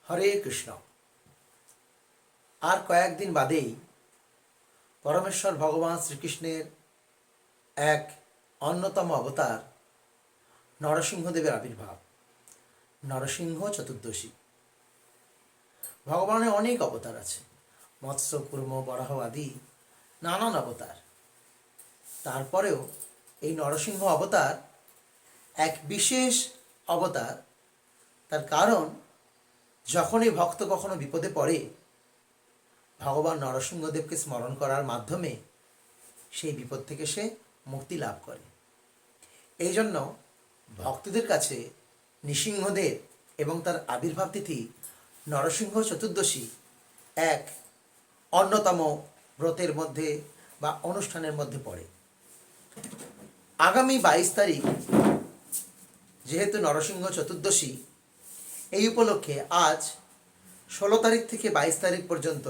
হরে কৃষ্ণ। আর কয়েকদিন বাদেই পরমেশ্বর ভগবান শ্রীকৃষ্ণের এক অন্যতম অবতার নরসিংহদেবের আবির্ভাব, নরসিংহ চতুর্দশী। ভগবানের অনেক অবতার আছে, মৎস্য, কুর্ম, বরাহ আদি নানান অবতার। তারপরেও এই নরসিংহ অবতার এক বিশেষ অবতার। তার কারণ, যখনই ভক্ত কখনো বিপদে পড়ে, ভগবান নরসিংহদেবকে স্মরণ করার মাধ্যমে সেই বিপদ থেকে সে মুক্তি লাভ করে। এই জন্য ভক্তদের কাছে নৃসিংহদেব এবং তার আবির্ভাব তিথি নরসিংহ চতুর্দশী এক অন্যতম ব্রতের মধ্যে বা অনুষ্ঠানের মধ্যে পড়ে। আগামী 22 তারিখ যেহেতু নরসিংহ চতুর্দশী, এই উপলক্ষে আজ 16 তারিখ থেকে 22 তারিখ পর্যন্ত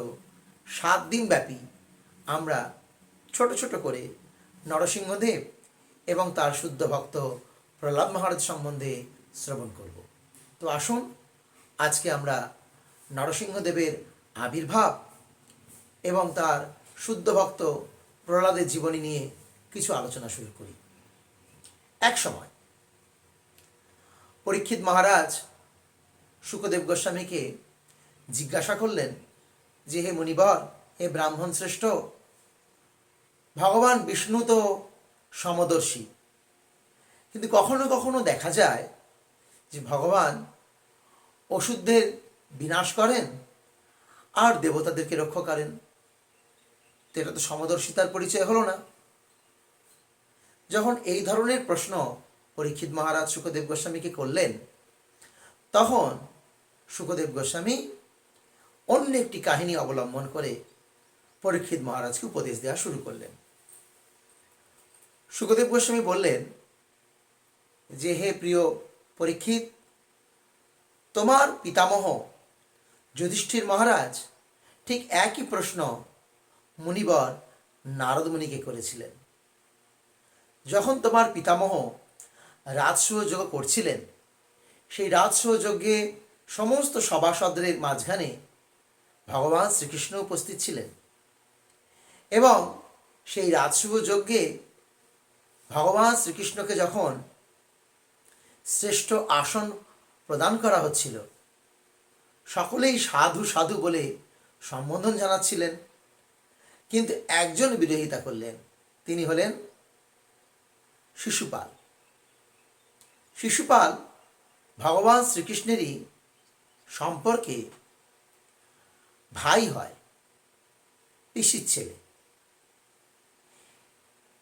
7 দিন ব্যাপী আমরা ছোট ছোট করে নরসিংহদেব এবং তার শুদ্ধ ভক্ত প্রহ্লাদ মহারাজ সম্বন্ধে শ্রবণ করব। তো আসুন আজকে আমরা নরসিংহদেবের আবির্ভাব এবং তার শুদ্ধ ভক্ত প্রহ্লাদের জীবনী নিয়ে কিছু আলোচনা শুরু করি। এক সময় পরীক্ষিত মহারাজ শুকদেব গোস্বামীকে জিজ্ঞাসা করলেন যে, হে মুনিবর, হে ব্রাহ্মণ শ্রেষ্ঠ, ভগবান বিষ্ণু তো সমদর্শী, কিন্তু কখনো কখনো দেখা যায় যে ভগবান অসুরদের বিনাশ করেন আর দেবতাদেরকে রক্ষা করেন। তো এটা তো সমদর্শিতার পরিচয় হলো না। যখন এই ধরনের প্রশ্ন পরীক্ষিত মহারাজ শুকদেব গোস্বামীকে করলেন, তখন শুকদেব গোস্বামী অন্য একটি কাহিনী অবলম্বন করে পরীক্ষিত মহারাজকে উপদেশ দেওয়া শুরু করলেন। শুকদেব গোস্বামী বললেন যে, হে প্রিয় পরীক্ষিত, তোমার পিতামহ যুধিষ্ঠির মহারাজ ঠিক একই প্রশ্ন মুনিবর নারদ মুনিকে করেছিলেন। যখন তোমার পিতামহ রাজসূয় যজ্ঞ করছিলেন, সেই রাজসূয় যজ্ঞে সমস্ত সভাসদের মাঝখানে ভগবান শ্রীকৃষ্ণ উপস্থিত ছিলেন এবং সেই রাজসূয় যজ্ঞে ভগবান শ্রীকৃষ্ণকে যখন শ্রেষ্ঠ আসন প্রদান করা হচ্ছিল, সকলেই সাধু সাধু বলে সম্বোধন জানাচ্ছিলেন, কিন্তু একজন বিরোধিতা করলেন। তিনি হলেন শিশুপাল। শিশুপাল ভগবান শ্রীকৃষ্ণেরই সম্পর্কে ভাই হয়, পিসির ছেলে।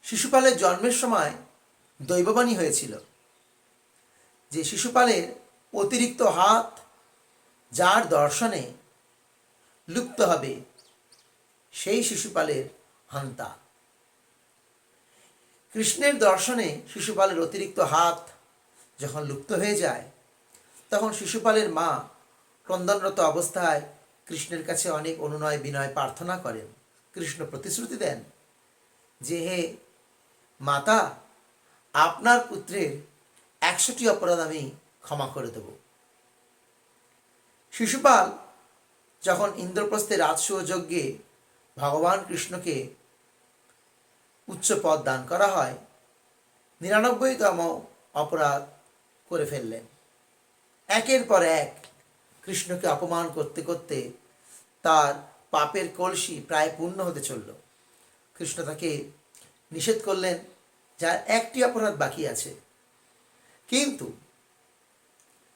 শিশুপালের জন্মের সময় দৈববাণী হয়েছিল যে শিশুপালের অতিরিক্ত হাত যার দর্শনে লুপ্ত হবে, সেই শিশুপালের হন্তা। কৃষ্ণের দর্শনে শিশুপালের অতিরিক্ত হাত যখন লুপ্ত হয়ে যায়, তখন শিশুপালের মা ক্রন্দনরত অবস্থায় কৃষ্ণের কাছে অনেক অনুনয় বিনয় প্রার্থনা করেন। কৃষ্ণ প্রতিশ্রুতি দেন যে, হে মাতা, আপনার পুত্রের 100টি অপরাধ আমি ক্ষমা করে দেব। শিশুপাল যখন ইন্দ্রপ্রস্থে রাজসূয় যজ্ঞে ভগবান কৃষ্ণকে উচ্চ পদ দান করা হয়, 99তম অপরাধ করে ফেললেন। একের পর এক কৃষ্ণকে অপমান করতে করতে তার পাপের কলসি প্রায় পূর্ণ হতে চলল। কৃষ্ণ তাকে নিষেধ করলেন, যার একটি অপরাধ বাকি আছে। কিন্তু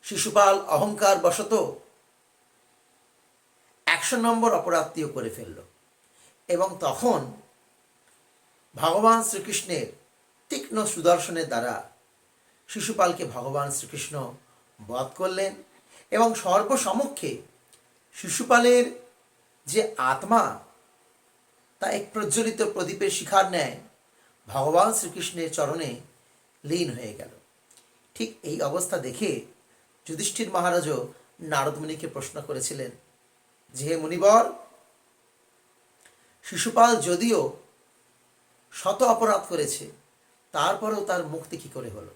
শিশুপাল অহংকার বশত 100 নম্বর অপরাধটিও করে ফেলল এবং তখন ভগবান শ্রীকৃষ্ণের তীক্ষ্ণ সুদর্শনের দ্বারা শিশুপালকে ভগবান শ্রীকৃষ্ণ বধ করলেন এবং সর্বসমক্ষে শিশুপালের যে আত্মা, তা এক প্রজ্বলিত প্রদীপের শিখার ন্যায় ভগবান শ্রীকৃষ্ণের চরণে লীন হয়ে গেল। ঠিক এই অবস্থা দেখে যুধিষ্ঠির মহারাজও নারদ মুনিকে প্রশ্ন করেছিলেন যে, হে মুনিবর, শিশুপাল যদিও শত অপরাধ করেছে, তারপরেও তার মুক্তি কি করে হলো?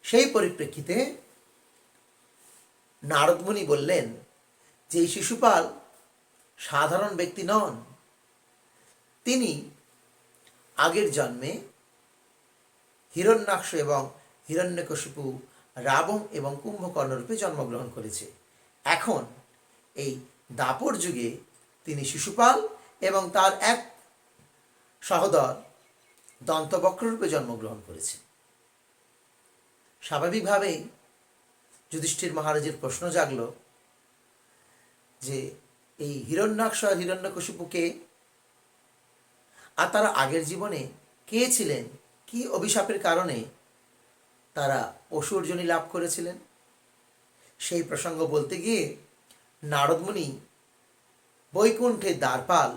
সেই পরিপ্রেক্ষিতে নারদমুনি বললেন যে এই শিশুপাল সাধারণ ব্যক্তি নন, তিনি আগের জন্মে হিরণ্যাক্ষ এবং হিরণ্যকশিপু, রাবণ এবং কুম্ভকর্ণ রূপে জন্মগ্রহণ করেছে। এখন এই দাপর যুগে তিনি শিশুপাল এবং তার এক সহোদর দন্তবক্র রূপে জন্মগ্রহণ করেছে। স্বাভাবিকভাবেই যুধিষ্ঠির মহারাজের প্রশ্ন জাগল যে এই হিরণ্যাক্ষ আর হিরণ্যকশিপুকে, আর তারা আগের জীবনে কে ছিলেন, কি অভিশাপের কারণে তারা অসুর যোনি লাভ করেছিলেন। সেই প্রসঙ্গ বলতে গিয়ে নারদমুনি বৈকুণ্ঠের দ্বারপাল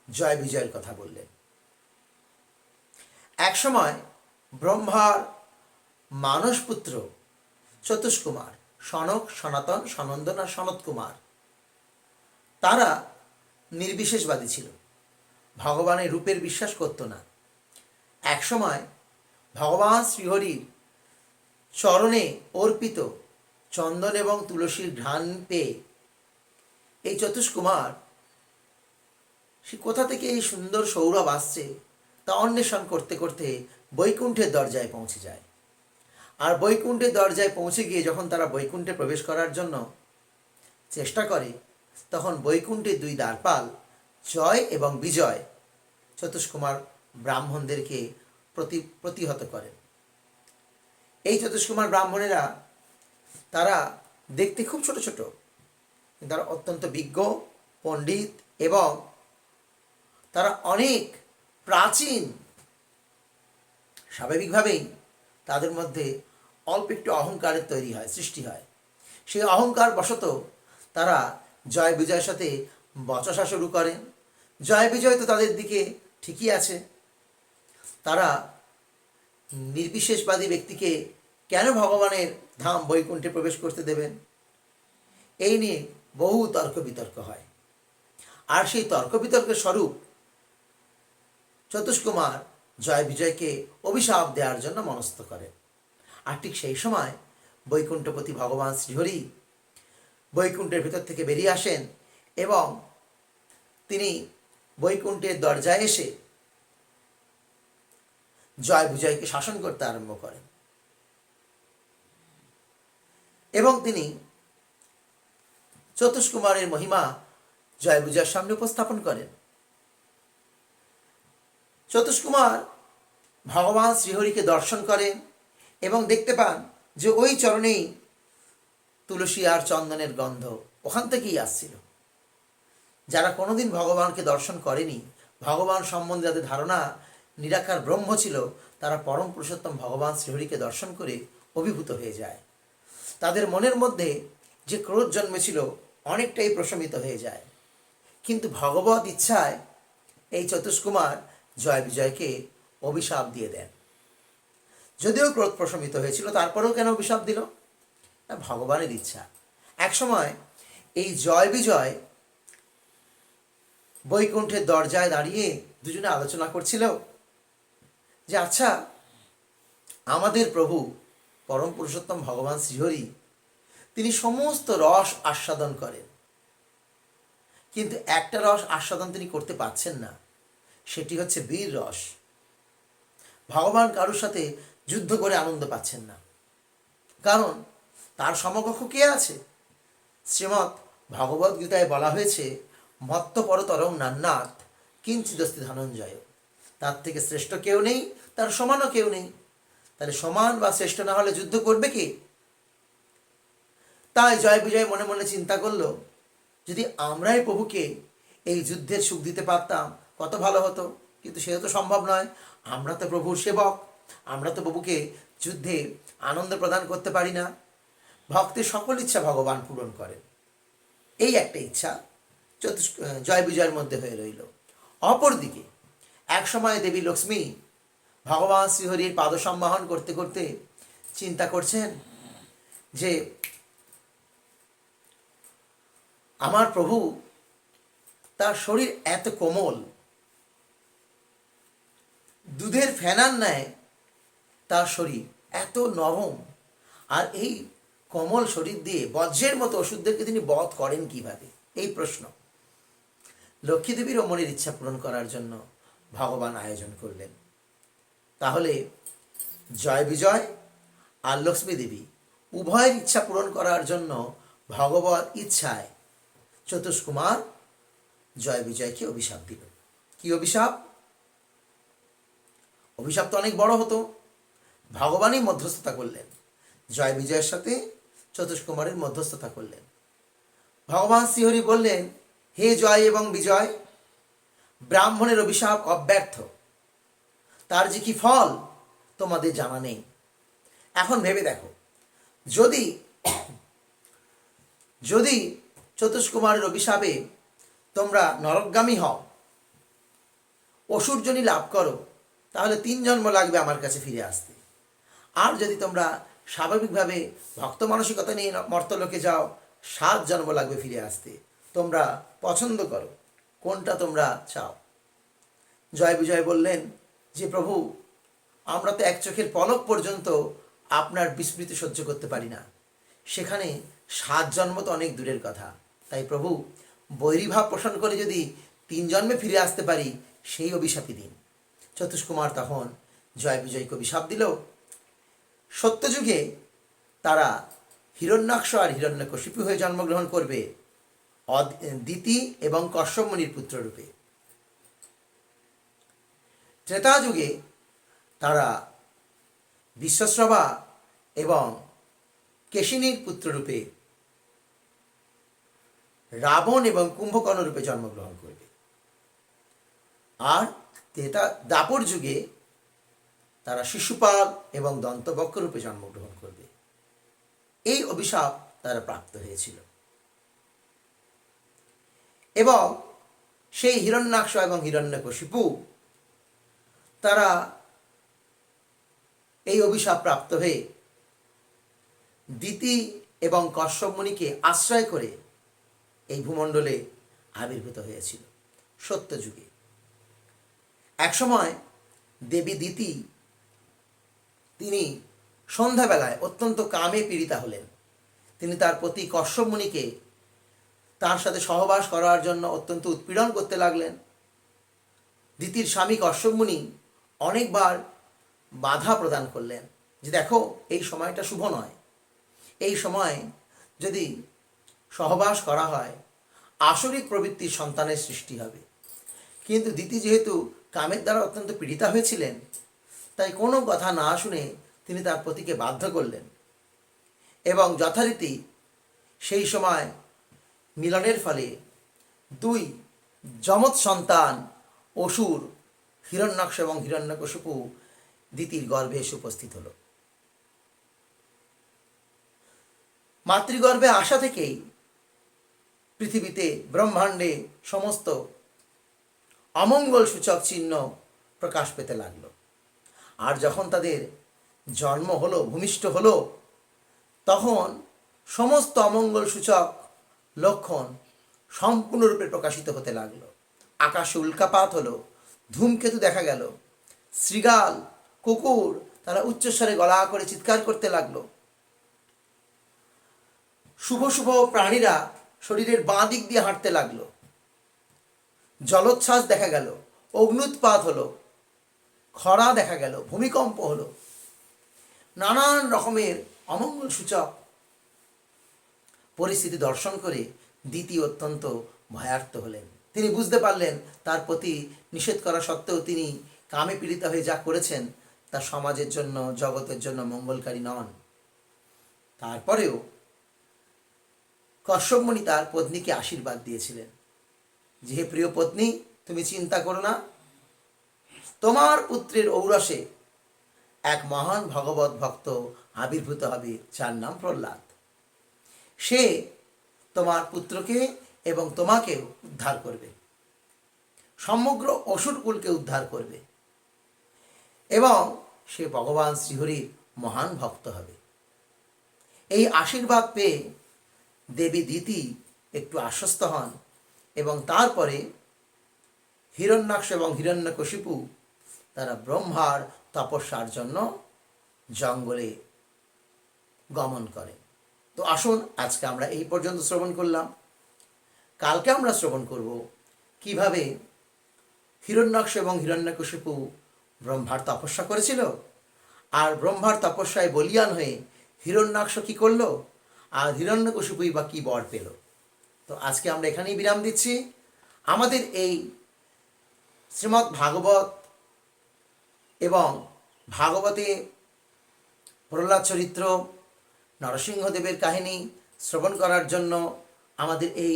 জয় বিজয়ের কথা বললেন। একসময় ব্রহ্মার মানসপুত্র চতুষ্কুমার, সনক, সনাতন, সনন্দন আর সনত কুমার, তারা নির্বিশেষবাদী ছিল, ভগবানের রূপের বিশ্বাস করত না। একসময় ভগবান শ্রীহরির চরণে অর্পিত চন্দন এবং তুলসীর ঘ্রাণ পেয়ে এই চতুষ্কুমার সে কোথা থেকে এই সুন্দর সৌরভ আসছে তা অন্বেষণ করতে করতে বৈকুণ্ঠের দরজায় পৌঁছে যায়। আর বৈকুণ্ঠের দরজায় পৌঁছে গিয়ে যখন তারা বৈকুণ্ঠে প্রবেশ করার জন্য চেষ্টা করে, তখন বৈকুণ্ঠের দুই দ্বারপাল জয় এবং বিজয় চতুষ্কুমার ব্রাহ্মণদেরকে প্রতিহত করেন। এই চতুষ্কুমার ব্রাহ্মণেরা তারা দেখতে খুব ছোট ছোট, তারা অত্যন্ত বিজ্ঞ, পণ্ডিত এবং তারা অনেক প্রাচীন। স্বাভাবিকভাবেই তাদের মধ্যে অল্প একটু অহংকারের সৃষ্টি হয়। সেই অহংকার বশত তারা জয় বিজয়ের সাথে বচসা শুরু করেন। জয় বিজয় তো তাদের দিকে ঠিকই আছে, তারা নির্বিশেষবাদী ব্যক্তিকে কেন ভগবানের ধাম বৈকুণ্ঠে প্রবেশ করতে দেবেন, এই নিয়ে বহু তর্ক বিতর্ক হয়। আর সেই তর্ক বিতর্কের স্বরূপ চতুষ্কুমার জয় বিজয়কে অভিশাপ দেওয়ার জন্য মনস্থ করেন। আর ঠিক সেই সময় বৈকুণ্ঠপতি ভগবান শ্রীহরি বৈকুণ্ঠের ভেতর থেকে বেরিয়ে আসেন এবং তিনি বৈকুণ্ঠের দরজায় এসে জয় বিজয়কে শাসন করতে আরম্ভ করেন এবং তিনি চতুষ্কুমারের মহিমা জয় বিজয়ের সামনে উপস্থাপন করেন। চতুষ্কুমার ভগবান শ্রীহরিকে দর্শন করেন এবং দেখতে পান যে ওই চরণেই তুলসী আর চন্দনের গন্ধ ওখান থেকেই আসছিল। যারা কোনোদিন ভগবানকে দর্শন করেনি, ভগবান সম্বন্ধে যাদের ধারণা নিরাকার ব্রহ্ম ছিল, তারা পরম পুরুষোত্তম ভগবান শ্রীহরিকে দর্শন করে অভিভূত হয়ে যায়। তাদের মনের মধ্যে যে ক্রোধ জন্মেছিল অনেকটাই প্রশমিত হয়ে যায়। কিন্তু ভগবত ইচ্ছায় এই চতুষ্কুমার জয় বিজয়কে অভিশাপ দিয়ে দেন। যদিও ক্রোধ প্রশমিত হয়েছিল, তারপরেও কেন অভিশাপ দিল? ভগবানের ইচ্ছা। একসময় এই জয় বিজয় বৈকুণ্ঠের দরজায় দাঁড়িয়ে দুজনে আলোচনা করছিল যে আচ্ছা, আমাদের প্রভু পরম পুরুষোত্তম ভগবান শ্রীহরি তিনি সমস্ত রস আস্বাদন করেন, কিন্তু একটা রস আস্বাদন তিনি করতে পারছেন না, সেটি হচ্ছে বীর রস। ভগবান কারোর সাথে যুদ্ধ করে আনন্দ পাচ্ছেন না, কারণ তার সমকক্ষ কে আছে? শ্রীমৎ ভগবদ গীতায় বলা হয়েছে, মত্ত পরতরং নান্নাথ কিঞ্চিদস্তি ধনঞ্জয়। তার থেকে শ্রেষ্ঠ কেউ নেই, তার সমানও কেউ নেই। তাহলে সমান বা শ্রেষ্ঠ না হলে যুদ্ধ করবে কে? তাই জয় বিজয় মনে মনে চিন্তা করলো, যদি আমরাই প্রভুকে এই যুদ্ধের সুখ দিতে পারতাম কত ভালো হতো, কিন্তু সেটা তো সম্ভব নয়। আমরা তো প্রভুর সেবক, আমরা তো প্রভুকে যুদ্ধে আনন্দ প্রদান করতে পারি না। ভক্তের সকল ইচ্ছা ভগবান পূরণ করেন, এই একটা ইচ্ছা জয় বিজয়ের মধ্যে হয়ে রইল। অপরদিকে একসময় দেবী লক্ষ্মী ভগবান শ্রীহরির পাদ সম্বাহন করতে করতে চিন্তা করছেন যে আমার প্রভু, তার শরীর এত কোমল, দুধের ফেনার ন্যায় তার শরীর এত নরম, আর এই কোমল শরীর দিয়ে বজ্রের মতো অসুরদেরকে তিনি বধ করেন কিভাবে, এই প্রশ্ন লক্ষ্মীদেবীর ও মনের ইচ্ছা পূরণ করার জন্য ভগবান আয়োজন করলেন। তাহলে জয় বিজয় আর লক্ষ্মী দেবী উভয়ের ইচ্ছা পূরণ করার জন্য ভগবত ইচ্ছায় চতুষ্কুমার জয় বিজয়কে অভিশাপ দিল। কি অভিশাপ? অভিশাপ তো অনেক বড় হতো। ভগবানই মধ্যস্থতা করলেন, জয় বিজয়ের সাথে চতুষ্কুমারের মধ্যস্থতা করলেন। ভগবান শ্রীহরি বললেন, হে জয় এবং বিজয়, ব্রাহ্মণের অভিশাপ অব্যর্থ, তার যে কি ফল তোমাদের জানা নেই। এখন ভেবে দেখো, যদি যদি চতুষ্কুমারের অভিশাপে তোমরা নরকগামী হও, অসুরজনী লাভ করো, তাহলে 3 জন্ম লাগবে আমার কাছে ফিরে আসতে। আর যদি তোমরা স্বাভাবিকভাবে ভক্ত মানসিকতা নিয়ে মর্তলোকে যাও, 7 জন্ম লাগবে ফিরে আসতে। তোমরা পছন্দ করো, কোনটা তোমরা চাও? জয় বিজয় বললেন যে প্রভু, আমরা তো এক চোখের পলক পর্যন্ত আপনার বিস্মৃতি সহ্য করতে পারি না, সেখানে 7 জন্ম তো অনেক দূরের কথা। তাই প্রভু, বৈরীভাব পোষণ করে যদি 3 জন্মে ফিরে আসতে পারি, সেই অভিশাপই দিন। চতুষ্কুমার তখন জয় বিজয়কে অভিশাপ দিল। সত্যযুগে তারা হিরণ্যাক্ষ আর হিরণ্যকশিপু হয়ে জন্মগ্রহণ করবে, দিতি এবং কশ্যপ মুনির পুত্ররূপে। ত্রেতা যুগে তারা বিশ্বশ্রবা এবং কেশিনীর পুত্ররূপে রাবণ এবং কুম্ভকর্ণ রূপে জন্মগ্রহণ করবে। আর দাপর যুগে তারা শিশুপাল এবং দন্তবক্ষ রূপে জন্মগ্রহণ করবে। এই অভিশাপ তারা প্রাপ্ত হয়েছিল। এবং সেই হিরণ্যাক্ষ এবং হিরণ্যকশিপু তারা এই অভিশাপ প্রাপ্ত হয়ে দিতি এবং কশ্যপ মুনিকে আশ্রয় করে এই ভূমণ্ডলে আবির্ভূত হয়েছিল সত্যযুগে। একসময় দেবী দিতি তিনি সন্ধ্যাবেলায় অত্যন্ত কামে পীড়িতা হলেন। তিনি তার পতি কশ্যপ মুনিকে তার সাথে সহবাস করার জন্য অত্যন্ত উৎপীড়ন করতে লাগলেন। দিতির স্বামী কশ্যপ মুনি অনেকবার বাধা প্রদান করলেন যে দেখো, এই সময়টা শুভ নয়, এই সময় যদি সহবাস করা হয় আসরিক প্রবৃত্তির সন্তানের সৃষ্টি হবে। কিন্তু দিতি যেহেতু কামের দ্বারা অত্যন্ত পীড়িতা হয়েছিলেন, তাই কোনো কথা না শুনে তিনি তার পতিকে বাধ্য করলেন এবং যথারীতি সেই সময় মিলনের ফলে 2 যমজ সন্তান অসুর হিরণ্যাক্ষ এবং হিরণ্যকশিপু দিতির গর্ভে এসে উপস্থিত হল। মাতৃগর্ভে আসা থেকেই পৃথিবীতে ব্রহ্মাণ্ডে সমস্ত অমঙ্গল সূচক চিহ্ন প্রকাশ পেতে লাগল। আর যখন তাদের জন্ম হলো, ভূমিষ্ঠ হলো, তখন সমস্ত অমঙ্গল সূচক লক্ষণ সম্পূর্ণরূপে প্রকাশিত হতে লাগলো। আকাশে উল্কাপাত হলো, ধূমকেতু দেখা গেল, শৃগাল, কুকুর তারা উচ্চস্বরে গলা করে চিৎকার করতে লাগলো। শুভ শুভ প্রাণীরা শরীরের বাঁ দিক দিয়ে হাঁটতে লাগলো, জলোচ্ছ্বাস দেখা গেল, অগ্নুৎপাত হলো, খরা দেখা গেল, ভূমিকম্প হলো, নানান রকমের অমঙ্গল সূচক পরিস্থিতি দর্শন করে দিতি অত্যন্ত ভয়ার্ত হলেন। তিনি বুঝতে পারলেন তার প্রতি নিষেধ করা সত্ত্বেও তিনি কামে পীড়িত হয়ে যা করেছেন তা সমাজের জন্য, জগতের জন্য মঙ্গলকারী নন। তারপরেও কশ্যপ মুনি তার পত্নীকে আশীর্বাদ দিয়েছিলেন যে হে প্রিয় পত্নী, তুমি চিন্তা করো না, তোমার পুত্রের ঔরসে এক মহান ভগবত ভক্ত আবির্ভূত হবে যার নাম প্রহ্লাদ। সে তোমার পুত্রকে এবং তোমাকে উদ্ধার করবে, সমগ্র অসুরকুলকে উদ্ধার করবে এবং সে ভগবান শ্রীহরির মহান ভক্ত হবে। এই আশীর্বাদ পেয়ে দেবী দিতি একটু আশ্বস্ত হন এবং তারপরে হিরণ্যাক্ষ এবং হিরণ্যকশিপু তারা ব্রহ্মার তপস্যার জন্য জঙ্গলে গমন করেন। তো আসুন আজকে আমরা এই পর্যন্ত শ্রবণ করলাম। কালকে আমরা শ্রবণ করব কিভাবে হিরণ্যাক্ষ এবং হিরণ্যকশিপু ব্রহ্মার তপস্যা করেছিল, আর ব্রহ্মার তপস্যায় বলীয়ান হয়ে হিরণ্যাক্ষ কী করলো, আর হিরণ্যকশিপুই বা কী বর পেল। তো আজকে আমরা এখানেই বিরাম দিচ্ছি। আমাদের এই শ্রীমদ্ ভাগবত এবং ভাগবতে প্রহ্লাদ চরিত্র, নরসিংহদেবের কাহিনী শ্রবণ করার জন্য আমাদের এই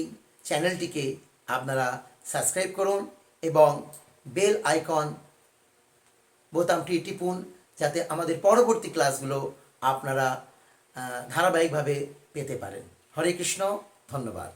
চ্যানেলটিকে আপনারা সাবস্ক্রাইব করুন এবং বেল আইকন বোতামটি টিপুন, যাতে আমাদের পরবর্তী ক্লাসগুলো আপনারা ধারাবাহিকভাবে পেতে পারেন। হরে কৃষ্ণ, ধন্যবাদ।